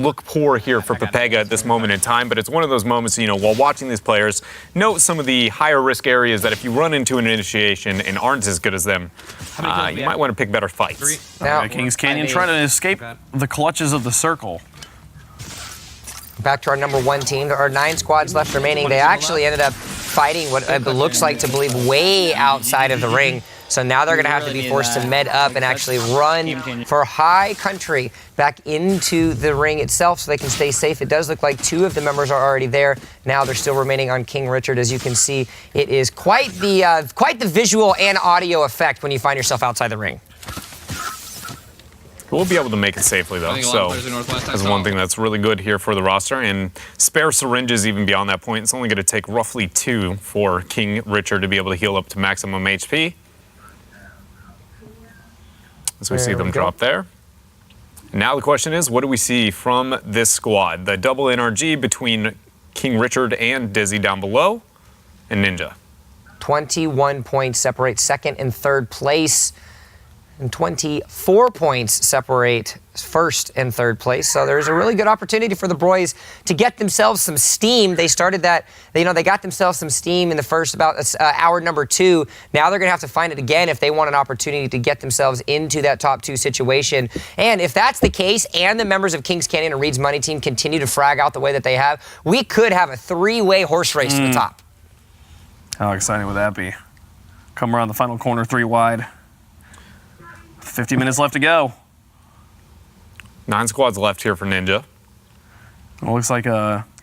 look poor here for Buhhbye at this moment in time, but it's one of those moments, you know, while watching these players, note some of the higher risk areas that if you run into an initiation and aren't as good as them, you might want to pick better fights. Now, Kings Canyon trying to escape the clutches of the circle. Back to our number 1 team. There are 9 squads left remaining. They actually ended up fighting what it looks like to believe way outside of the ring. So now they're going to have to be forced to med up and actually run for high country back into the ring itself so they can stay safe. It does look like 2 of the members are already there. Now they're still remaining on KingRichard. As you can see, it is quite the visual and audio effect when you find yourself outside the ring. We'll be able to make it safely, though, so that's one thing that's really good here for the roster. And spare syringes even beyond that point. It's only going to take roughly 2 for KingRichard to be able to heal up to maximum HP. As we see them drop there. Now the question is, what do we see from this squad? The double NRG between KingRichard and Dizzy down below, and Ninja. 21 points separate second and third place. And 24 points separate first and third place. So there's a really good opportunity for the boys to get themselves some steam. They started that, they got themselves some steam in the first about hour number 2. Now they're going to have to find it again if they want an opportunity to get themselves into that top 2 situation. And if that's the case, and the members of Kings Canyon and Reed's Money team continue to frag out the way that they have, we could have a 3-way horse race to the top. How exciting would that be? Come around the final corner 3 wide. 50 minutes left to go. 9 squads left here for Ninja. It looks like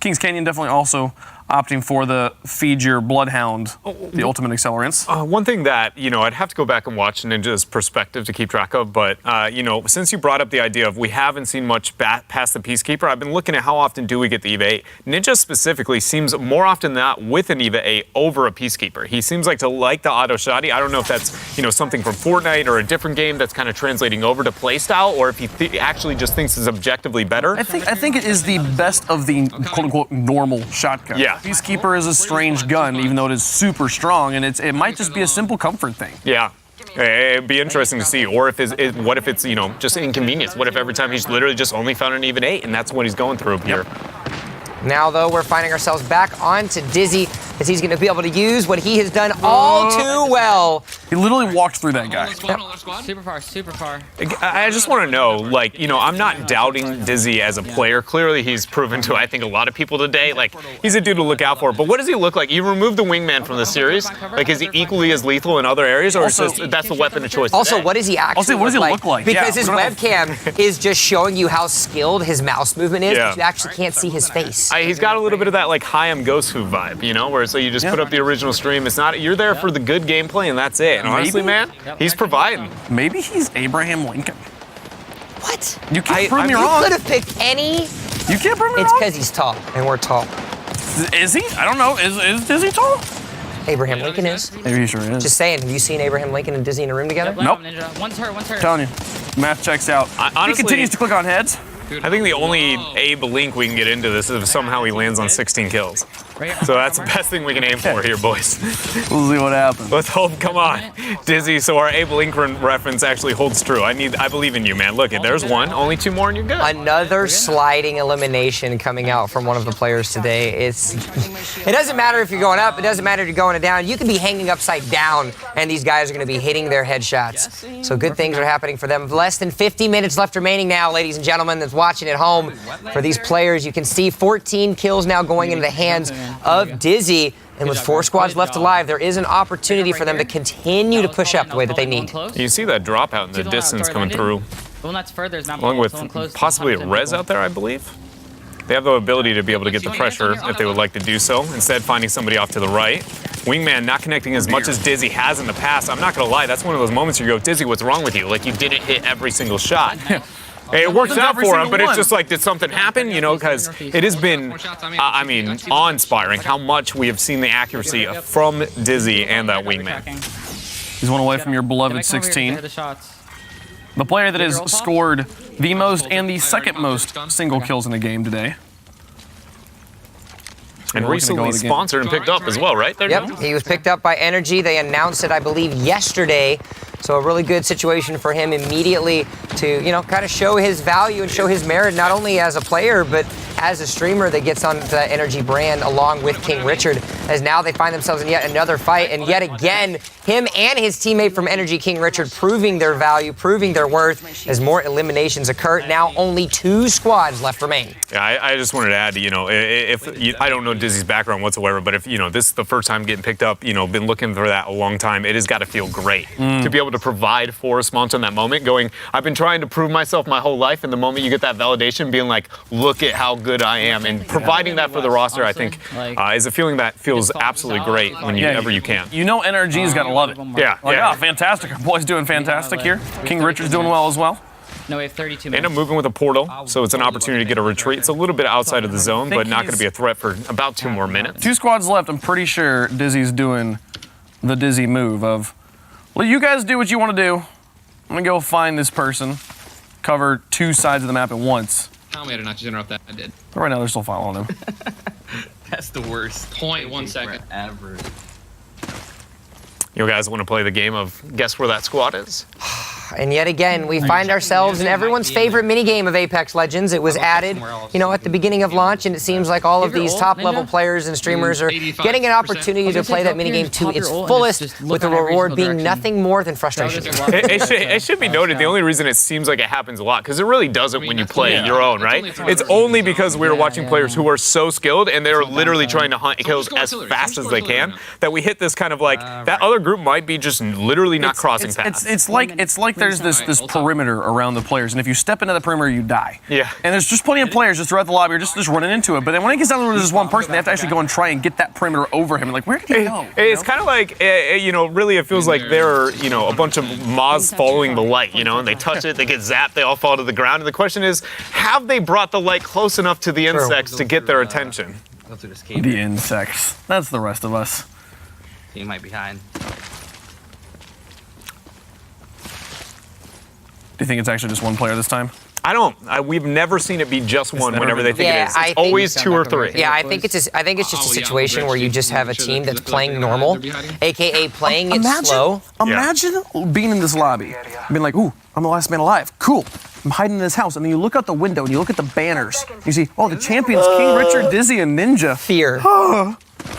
Kings Canyon definitely also opting for the feed your bloodhound, the ultimate accelerants. One thing that, I'd have to go back and watch Ninja's perspective to keep track of, but, since you brought up the idea of we haven't seen much past the Peacekeeper, I've been looking at how often do we get the EVA 8. Ninja specifically seems more often than not with an EVA 8 over a Peacekeeper. He seems like to like the auto shotty. I don't know if that's, something from Fortnite or a different game that's kind of translating over to playstyle, or if he actually just thinks it's objectively better. I think it is the best of the quote-unquote normal shotgun. Yeah. Peacekeeper is a strange gun, even though it is super strong, and it might just be a simple comfort thing. Yeah. It'd be interesting to see, or what if it's, just inconvenience? What if every time he's literally just only found an even 8, and that's what he's going through here? Now, though, we're finding ourselves back onto Dizzy, as he's going to be able to use what he has done all too well. He literally walked through that guy. Super far, super far. I just want to know, I'm not doubting Dizzy as a player. Clearly, he's proven to, I think, a lot of people today, he's a dude to look out for. But what does he look like? You remove the wingman from the series. Is he equally as lethal in other areas, or also, that's the weapon of choice? Also, what does he actually look like? Because his webcam is just showing you how skilled his mouse movement is, but you actually can't see his face. He's got a little bit of that, Hi-Am Ghost-Fu vibe, where it's you just put up the original stream. It's not, you're there for the good gameplay, and that's it. And honestly, man, he's providing. Maybe he's Abraham Lincoln. What? You can't prove me wrong. You could have picked any. You can't prove me wrong. It's because he's tall, and we're tall. Is he? I don't know. Is Dizzy tall? Abraham Lincoln is. Maybe he sure is. Just saying, have you seen Abraham Lincoln and Dizzy in a room together? Nope. One's hurt. Telling you. Math checks out. Honestly, he continues to click on heads. I think the only Abe link we can get into this is if somehow he lands on 16 kills. So that's the best thing we can aim for here, boys. We'll see what happens. Let's hope, come on. Dizzy, so our Abe Link reference actually holds true. I believe in you, man. Look, there's one, only 2 more and you're good. Another sliding elimination coming out from one of the players today. It doesn't matter if you're going up, it doesn't matter if you're going down. You can be hanging upside down and these guys are gonna be hitting their headshots. So good things are happening for them. Less than 50 minutes left remaining now, ladies and gentlemen, that's watching at home. For these players, you can see 14 kills now going into the hands of Dizzy, and with 4 squads left alive, there is an opportunity for them to continue to push up the way that they need. You see that dropout in the distance coming through, along with possibly a res out there, I believe. They have the ability to be able to get the pressure if they would like to do so, instead finding somebody off to the right. Wingman not connecting as much as Dizzy has in the past. I'm not going to lie, that's one of those moments you go, Dizzy, what's wrong with you? You didn't hit every single shot. Hey, it works out for him, but it's just did something happen? Because it has been, awe-inspiring how much we have seen the accuracy from Dizzy and that wingman. He's one away from your beloved 16. The player that has scored the most and the second most single kills in a game today. And recently sponsored and picked up as well, right? Yep, he was picked up by Energy. They announced it, I believe, yesterday. So a really good situation for him immediately to, you know, kind of show his value and show his merit, not only as a player, but as a streamer that gets on the Energy brand along with KingRichard, as now they find themselves in yet another fight. And yet again, him and his teammate from Energy, KingRichard, proving their value, proving their worth as more eliminations occur. Now only 2 squads left remain. Yeah, I just wanted to add, you know, I don't know Dizzy's background whatsoever, but if, you know, this is the first time getting picked up, you know, been looking for that a long time, it has got to feel great to be able to provide for a sponsor in that moment, going, I've been trying to prove myself my whole life, and the moment you get that validation, being like, look at how good I am, and providing that for the roster, I think, is a feeling that feels absolutely great whenever you can. You know NRG's got to love it. Yeah, like, oh, fantastic. Our boy's doing fantastic here. KingRichard's doing well as well. No, we have 32 minutes. And I'm moving with a portal, so it's an opportunity to get a retreat. It's a little bit outside of the zone, but not going to be a threat for about 2 more minutes. 2 squads left. I'm pretty sure Dizzy's doing the Dizzy move of, well, you guys do what you want to do. I'm going to go find this person, cover 2 sides of the map at once. Tell me to not just interrupt that. I did. But right now, they're still following him. That's the worst. 0.1 second. Ever. You guys want to play the game of guess where that squad is? And yet again, we find ourselves in everyone's favorite minigame of Apex Legends. It was added, you know, at the beginning of launch, and it seems like all of these top-level players and streamers are getting an opportunity to play that minigame to its fullest, with the reward being nothing more than frustration. It should be noted, the only reason it seems like it happens a lot, because it really doesn't when you play your own, right? It's only because we were watching players who are so skilled, and they're literally trying to hunt kills as fast as they can, that we hit this kind of like, that other group might be just literally not crossing paths. It's like there's this perimeter around the players, and if you step into the perimeter, you die. Yeah. And there's just plenty of players just throughout the lobby are just running into it. But then when it gets down to just one person, they have to actually go and try and get that perimeter over him. And like, where did he go? It's kind of like, you know, really it feels like they're, you know, a bunch of moths following the light, you know, and they touch it, they get zapped, they all fall to the ground. And the question is, have they brought the light close enough to the insects to get their attention? The insects. That's the rest of us. He might be hiding. Do you think it's actually just one player this time? I don't. We've never seen it be just one whenever they think it is. It's always 2 or 3. Yeah, I think it's just a situation where you just have a team that's playing normal, aka playing it slow. Imagine being in this lobby, being like, ooh, I'm the last man alive. Cool. I'm hiding in this house. And then you look out the window and you look at the banners. You see, oh, the champions, KingRichard, Dizzy, and Ninja. Fear.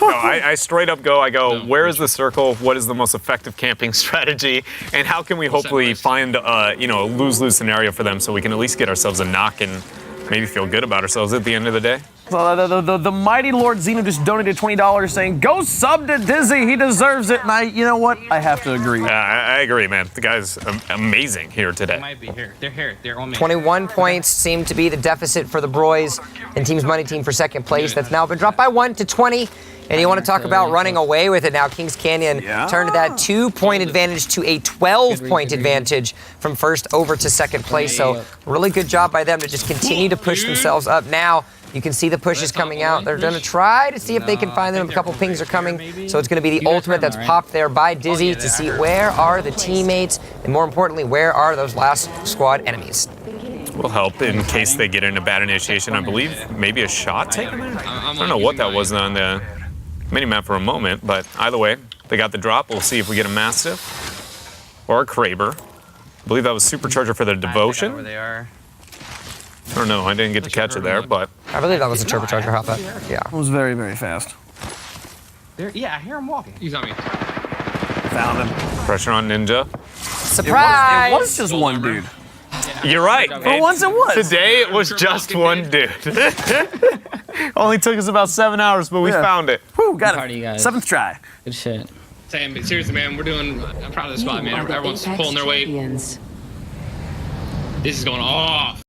No, I straight up go, where is the circle? What is the most effective camping strategy? And how can we hopefully find, you know, a lose-lose scenario for them so we can at least get ourselves a knock and maybe feel good about ourselves at the end of the day? The mighty Lord Zeno just donated $20 saying, go sub to Dizzy, he deserves it. And you know what? I have to agree. I agree, man. The guy's amazing here today. They might be here. They're here. They're only 21 points seem to be the deficit for the Broys and Team's Money Team for second place. That's now been dropped by 1 to 20. And you want to talk about running away with it now. Kings Canyon turned that 2-point advantage to a 12-point advantage from first over to second place. So really good job by them to just continue to push themselves up. Now you can see the pushes coming out. They're going to try to see if they can find them. A couple pings are coming. So it's going to be the ultimate that's popped there by Dizzy to see where are the teammates and more importantly, where are those last squad enemies. Will help in case they get in a bad initiation, I believe. Maybe a shot taken there? I don't know what that was on the mini-map for a moment, but either way, they got the drop. We'll see if we get a Mastiff or a Kraber. I believe that was Supercharger for the Devotion. Where they are. I don't know, I didn't get to catch it there, but... I believe that was a turbocharger, hop up. Yeah. It was very, very fast. Yeah, I hear him walking. He's on me. Found him. Pressure on Ninja. Surprise! It was just one dude. You're right. For once it was. Today it was just one dude. Only took us about 7 hours, but we found it. Whew, got Party, it. guys. 7th try. Good shit. Sam, but seriously, man, I'm proud of the spot, man. Everyone's pulling their weight. This is going off.